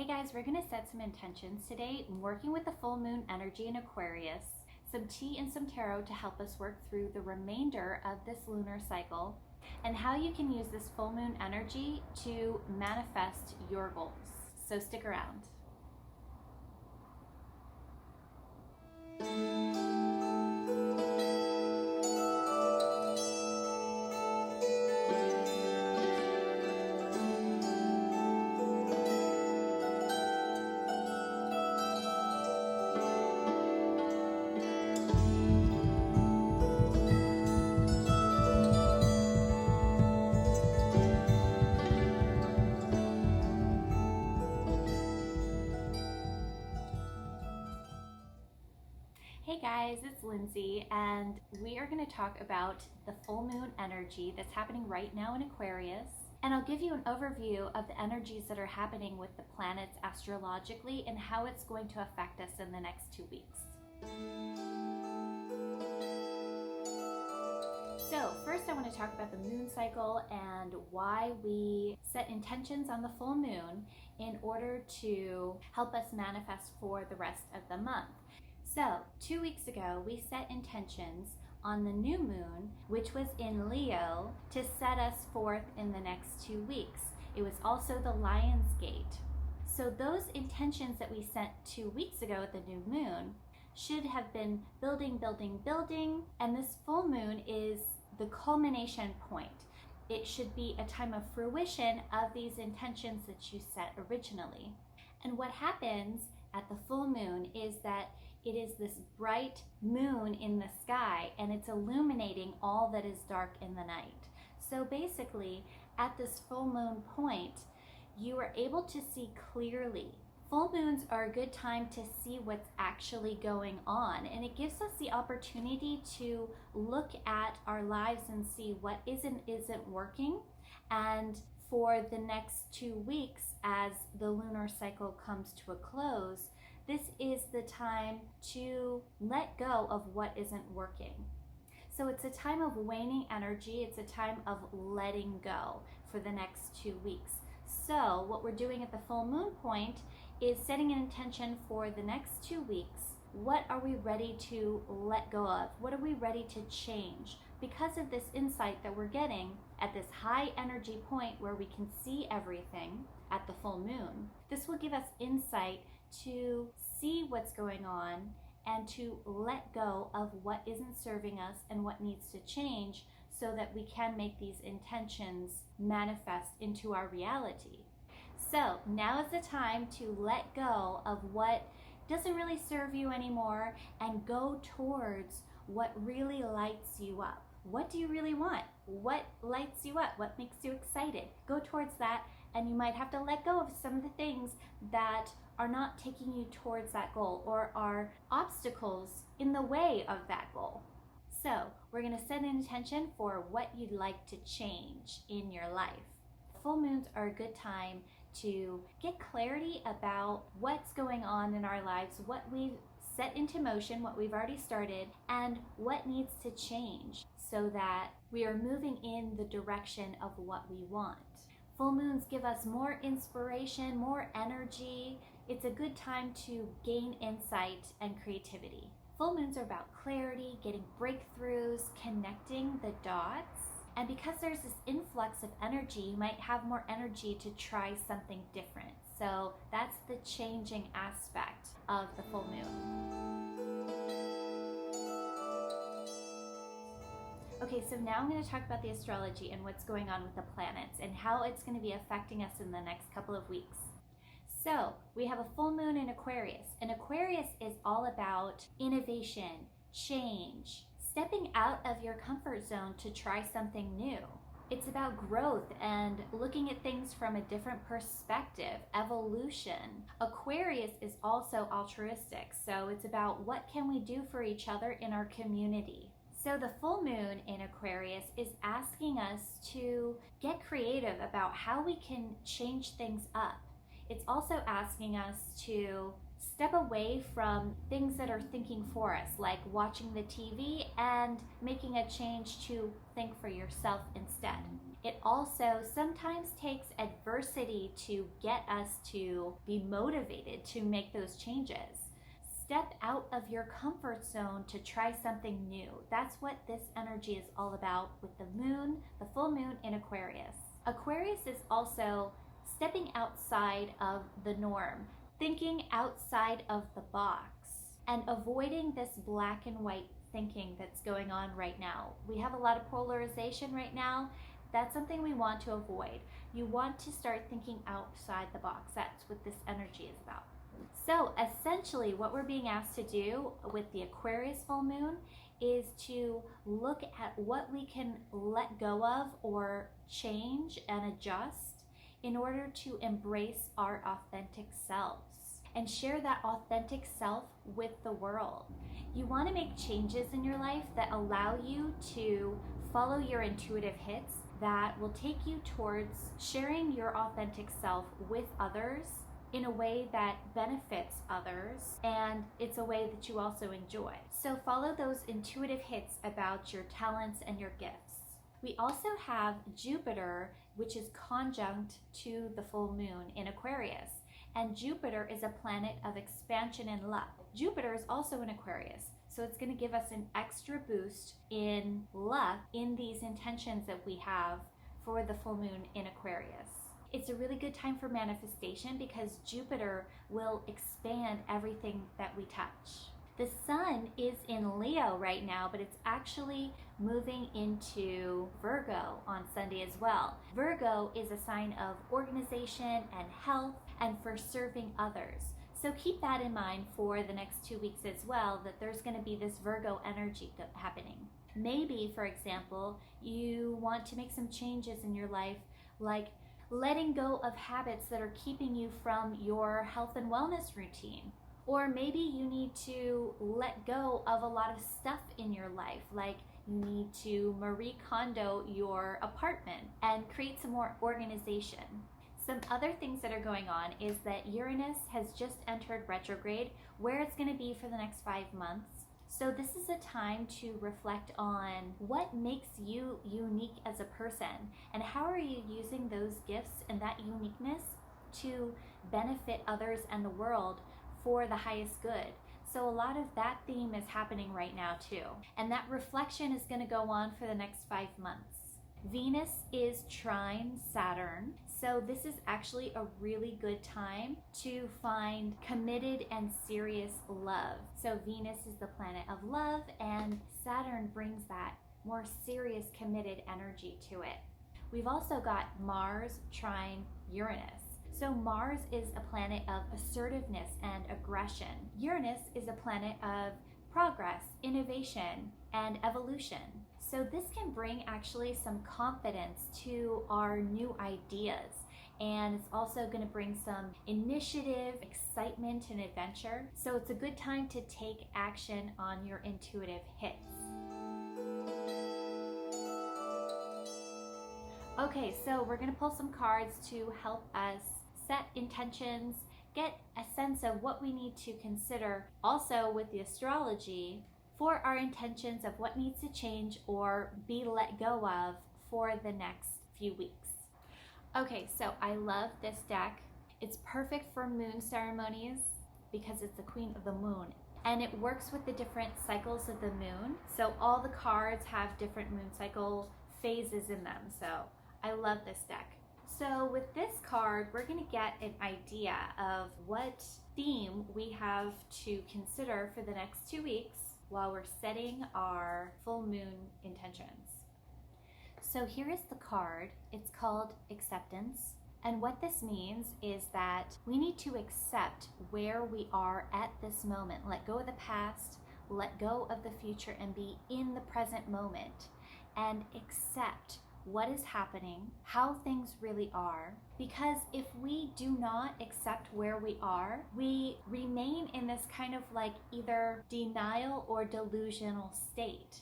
Hey guys, we're going to set some intentions today, working with the full moon energy in Aquarius, some tea and some tarot to help us work through the remainder of this lunar cycle, and how you can use this full moon energy to manifest your goals. So stick around. Hey guys, it's Lindsay, and we are going to talk about the full moon energy that's happening right now in Aquarius. And I'll give you an overview of the energies that are happening with the planets astrologically and how it's going to affect us in the next 2 weeks. So first I want to talk about the moon cycle and why we set intentions on the full moon in order to help us manifest for the rest of the month. So 2 weeks ago, we set intentions on the new moon, which was in Leo, to set us forth in the next 2 weeks. It was also the Lion's Gate. So those intentions that we set 2 weeks ago at the new moon should have been building, and this full moon is the culmination point. It should be a time of fruition of these intentions that you set originally. And what happens at the full moon is that it is this bright moon in the sky, and it's illuminating all that is dark in the night. So basically, at this full moon point, you are able to see clearly. Full moons are a good time to see what's actually going on, and it gives us the opportunity to look at our lives and see what isn't working. And for the next 2 weeks, as the lunar cycle comes to a close, this is the time to let go of what isn't working. So it's a time of waning energy. It's a time of letting go for the next 2 weeks. So what we're doing at the full moon point is setting an intention for the next 2 weeks. What are we ready to let go of? What are we ready to change? Because of this insight that we're getting at this high energy point where we can see everything at the full moon, this will give us insight to see what's going on and to let go of what isn't serving us and what needs to change so that we can make these intentions manifest into our reality. So now is the time to let go of what doesn't really serve you anymore and go towards what really lights you up. What do you really want? What lights you up? What makes you excited? Go towards that, and you might have to let go of some of the things that are not taking you towards that goal or are obstacles in the way of that goal. So we're going to set an intention for what you'd like to change in your life. Full moons are a good time to get clarity about what's going on in our lives, what we've set into motion, what we've already started, and what needs to change so that we are moving in the direction of what we want. Full moons give us more inspiration, more energy. It's a good time to gain insight and creativity. Full moons are about clarity, getting breakthroughs, connecting the dots. And because there's this influx of energy, you might have more energy to try something different. So that's the changing aspect of the full moon. Okay, so now I'm going to talk about the astrology and what's going on with the planets and how it's going to be affecting us in the next couple of weeks. So we have a full moon in Aquarius, and Aquarius is all about innovation, change, stepping out of your comfort zone to try something new. It's about growth and looking at things from a different perspective, evolution. Aquarius is also altruistic, so it's about what can we do for each other in our community. So the full moon in Aquarius is asking us to get creative about how we can change things up. It's also asking us to step away from things that are thinking for us, like watching the TV, and making a change to think for yourself instead. It also sometimes takes adversity to get us to be motivated to make those changes. Step out of your comfort zone to try something new. That's what this energy is all about with the moon, the full moon in Aquarius. Aquarius is also stepping outside of the norm, thinking outside of the box, and avoiding this black and white thinking that's going on right now. We have a lot of polarization right now. That's something we want to avoid. You want to start thinking outside the box. That's what this energy is about. So essentially what we're being asked to do with the Aquarius full moon is to look at what we can let go of or change and adjust in order to embrace our authentic selves and share that authentic self with the world. You want to make changes in your life that allow you to follow your intuitive hits that will take you towards sharing your authentic self with others in a way that benefits others, and it's a way that you also enjoy. So follow those intuitive hits about your talents and your gifts. We also have Jupiter, which is conjunct to the full moon in Aquarius. And Jupiter is a planet of expansion and luck. Jupiter is also in Aquarius, so it's going to give us an extra boost in luck in these intentions that we have for the full moon in Aquarius. It's a really good time for manifestation because Jupiter will expand everything that we touch. The sun is in Leo right now, but it's actually moving into Virgo on Sunday as well. Virgo is a sign of organization and health and for serving others. So keep that in mind for the next 2 weeks as well, that there's going to be this Virgo energy happening. Maybe, for example, you want to make some changes in your life, like letting go of habits that are keeping you from your health and wellness routine. Or maybe you need to let go of a lot of stuff in your life, like you need to Marie Kondo your apartment and create some more organization. Some other things that are going on is that Uranus has just entered retrograde, where it's going to be for the next 5 months. So this is a time to reflect on what makes you unique as a person and how are you using those gifts and that uniqueness to benefit others and the world for the highest good. So a lot of that theme is happening right now too. And that reflection is going to go on for the next 5 months. Venus is trine Saturn. So this is actually a really good time to find committed and serious love. So Venus is the planet of love and Saturn brings that more serious committed energy to it. We've also got Mars trine Uranus. So Mars is a planet of assertiveness and aggression. Uranus is a planet of progress, innovation, and evolution. So this can bring actually some confidence to our new ideas. And it's also going to bring some initiative, excitement, and adventure. So it's a good time to take action on your intuitive hits. Okay, so we're going to pull some cards to help us set intentions, get a sense of what we need to consider also with the astrology for our intentions of what needs to change or be let go of for the next few weeks. Okay, so I love this deck. It's perfect for moon ceremonies because it's the queen of the moon and it works with the different cycles of the moon. So all the cards have different moon cycle phases in them. So I love this deck. So with this card, we're going to get an idea of what theme we have to consider for the next 2 weeks while we're setting our full moon intentions. So here is the card. It's called acceptance. And what this means is that we need to accept where we are at this moment. Let go of the past, let go of the future, and be in the present moment. And accept what is happening, how things really are. Because if we do not accept where we are, we remain in this kind of like either denial or delusional state.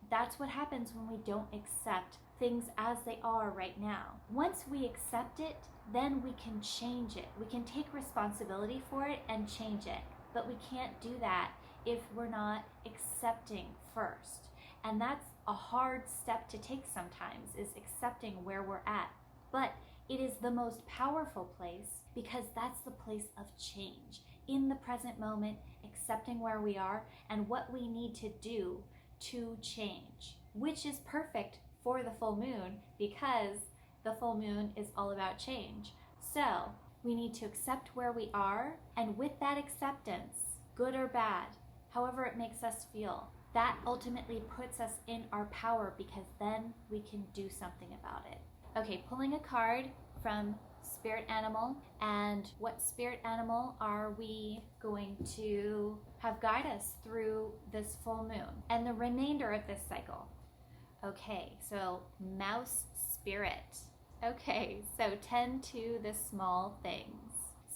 That's what happens when we don't accept things as they are right now. Once we accept it, then we can change it. We can take responsibility for it and change it. But we can't do that if we're not accepting first. And that's a hard step to take sometimes, is accepting where we're at. But it is the most powerful place because that's the place of change. In the present moment, accepting where we are and what we need to do to change, which is perfect for the full moon because the full moon is all about change. So we need to accept where we are, and with that acceptance, good or bad, however it makes us feel, that ultimately puts us in our power because then we can do something about it. Okay, pulling a card from spirit animal, and what spirit animal are we going to have guide us through this full moon and the remainder of this cycle? Okay, so mouse spirit. Okay, so tend to the small things.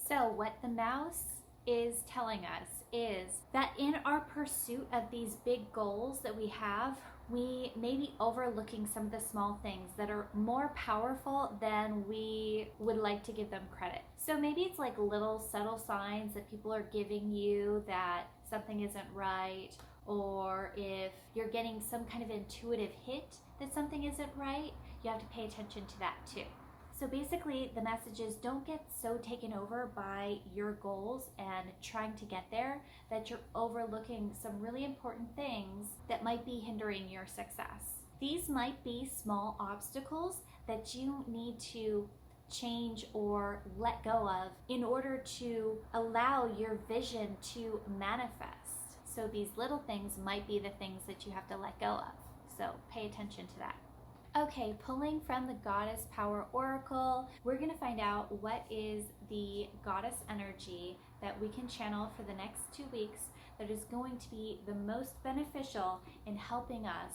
So what the mouse is telling us is that in our pursuit of these big goals that we have, we may be overlooking some of the small things that are more powerful than we would like to give them credit. So maybe it's like little subtle signs that people are giving you that something isn't right, or if you're getting some kind of intuitive hit that something isn't right, you have to pay attention to that too. So basically the message is, don't get so taken over by your goals and trying to get there that you're overlooking some really important things that might be hindering your success. These might be small obstacles that you need to change or let go of in order to allow your vision to manifest. So these little things might be the things that you have to let go of. So pay attention to that. Okay, pulling from the Goddess Power Oracle, we're going to find out what is the goddess energy that we can channel for the next 2 weeks that is going to be the most beneficial in helping us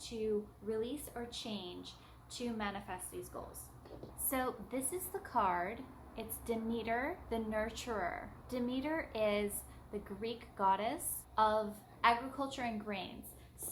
to release or change to manifest these goals. So this is the card. It's Demeter, the nurturer. Demeter is the Greek goddess of agriculture and grains.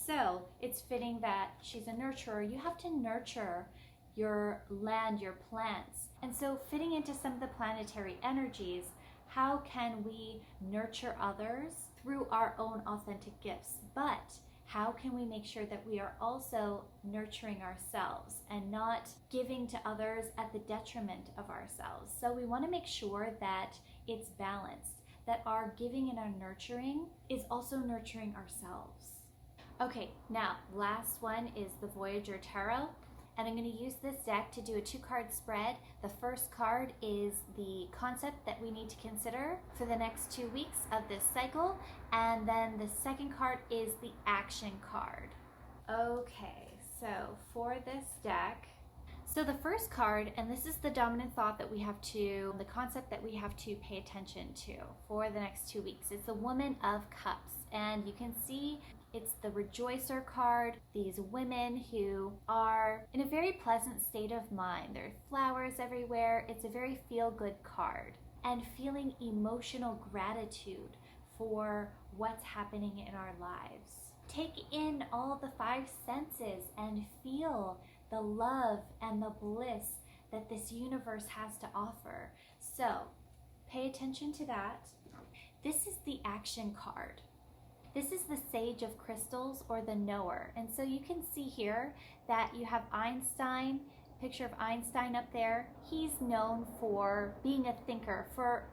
So it's fitting that she's a nurturer. You have to nurture your land, your plants. And so fitting into some of the planetary energies, how can we nurture others through our own authentic gifts? But how can we make sure that we are also nurturing ourselves and not giving to others at the detriment of ourselves? So we want to make sure that it's balanced, that our giving and our nurturing is also nurturing ourselves. Okay, now last one is the Voyager Tarot, and I'm going to use this deck to do a 2-card spread. The first card is the concept that we need to consider for the next 2 weeks of this cycle, and then the second card is the action card. Okay, so for this deck, so the first card, and this is the dominant thought that we have to, the concept that we have to pay attention to for the next 2 weeks. It's the Woman of Cups, and you can see it's the Rejoicer card, these women who are in a very pleasant state of mind. There are flowers everywhere. It's a very feel-good card. And feeling emotional gratitude for what's happening in our lives. Take in all the 5 senses and feel the love and the bliss that this universe has to offer. So pay attention to that. This is the action card. This is the Sage of Crystals, or the Knower. And so you can see here that you have Einstein, picture of Einstein up there. He's known for being a thinker, for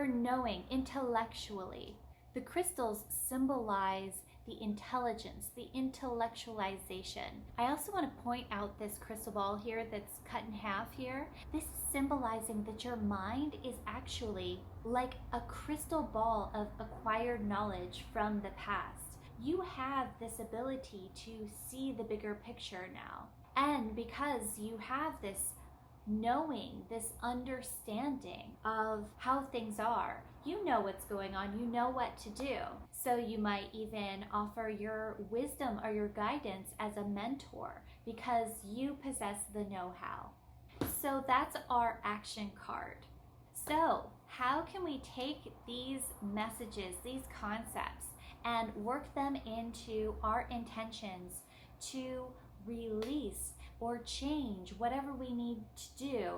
knowing intellectually. The crystals symbolize the intelligence, the intellectualization. I also want to point out this crystal ball here that's cut in half here. This is symbolizing that your mind is actually like a crystal ball of acquired knowledge from the past. You have this ability to see the bigger picture now. And because you have this knowing, this understanding of how things are, you know what's going on, you know what to do. So you might even offer your wisdom or your guidance as a mentor because you possess the know-how. So that's our action card. So how can we take these messages, these concepts, and work them into our intentions to release or change whatever we need to do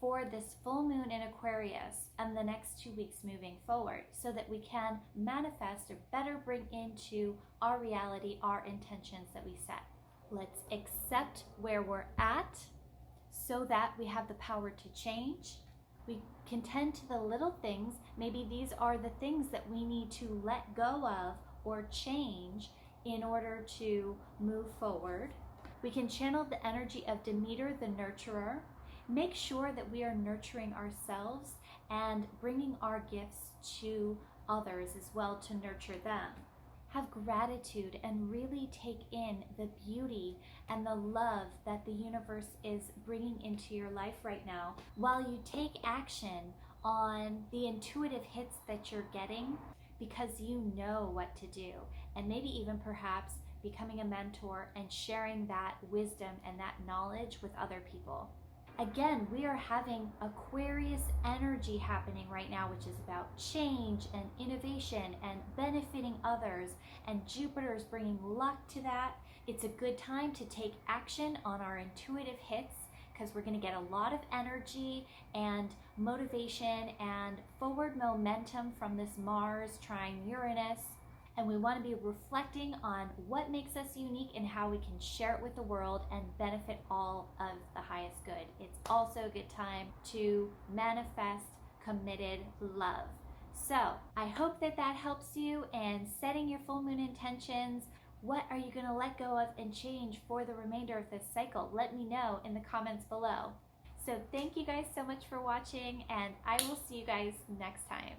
for this full moon in Aquarius and the next 2 weeks moving forward, so that we can manifest or better bring into our reality our intentions that we set. Let's accept where we're at so that we have the power to change. We can tend to the little things. Maybe these are the things that we need to let go of or change in order to move forward. We can channel the energy of Demeter, the nurturer. Make sure that we are nurturing ourselves and bringing our gifts to others as well to nurture them. Have gratitude and really take in the beauty and the love that the universe is bringing into your life right now, while you take action on the intuitive hits that you're getting, because you know what to do, and maybe even perhaps becoming a mentor and sharing that wisdom and that knowledge with other people. Again, we are having Aquarius energy happening right now, which is about change and innovation and benefiting others, and Jupiter is bringing luck to that. It's a good time to take action on our intuitive hits, because we're going to get a lot of energy and motivation and forward momentum from this Mars trine Uranus. And we want to be reflecting on what makes us unique and how we can share it with the world and benefit all of the highest good. It's also a good time to manifest committed love. So I hope that that helps you in setting your full moon intentions. What are you going to let go of and change for the remainder of this cycle? Let me know in the comments below. So thank you guys so much for watching, and I will see you guys next time.